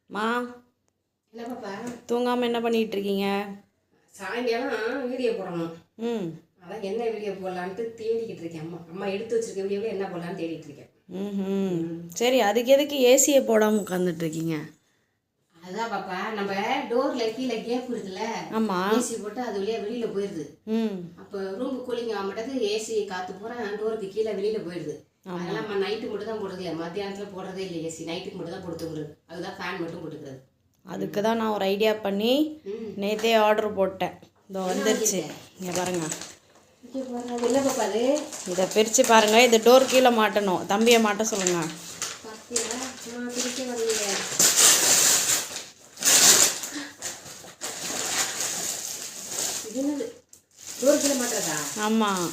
மா என்ன பாப்பா தூங்காமல் என்ன பண்ணிகிட்டு இருக்கீங்க? சாயங்காலம் வீடியோ போடணும். ம் அதான் என்ன வீடியோ போடலான்ட்டு தேடிக்கிட்டு இருக்கேன். அம்மா எடுத்து வச்சிருக்க வீடியோவில் என்ன போடலான்னு தேடிட்டு இருக்கேன். சரி, அதுக்கு எதுக்கு ஏசியை போடாமல் உட்காந்துட்டு இருக்கீங்க? அதுதான் பாப்பா, நம்ம டோர்ல கீழே கேப் இருக்குல்ல, ஆமாம். ஏசி போட்டு அது வழியா வெளியில போயிடுது. அப்போ ரூம் கூலிங் ஆக மாட்டேது, ஏசி காற்று பூரா டோருக்கு கீழே வெளியில போயிடுது. அதனால நம்ம நைட்டு மட்டும் தான் போடுறது இல்லை, மத்தியானத்தில் போடுறதே இல்லை. ஏசி நைட்டுக்கு மட்டும் தான் போட்டுக்கிறது. அதுதான் ஃபேன் மட்டும் போட்டுக்கிறது. அதுக்கு தான் நான் ஒரு ஐடியா பண்ணி நேற்றே ஆர்டர் போட்டேன். இதோ வந்துருச்சு, இங்கே பாருங்க. என்ன பாப்பா அது? இதை பிரித்து பாருங்கள். இது டோர் கீழே மாட்டணும். தம்பியை மாட்ட சொல்லுங்கள். பிரிக்க வரலையே. இது என்னது? டோர் கீழே மாட்டுறதா? ஆமாம்.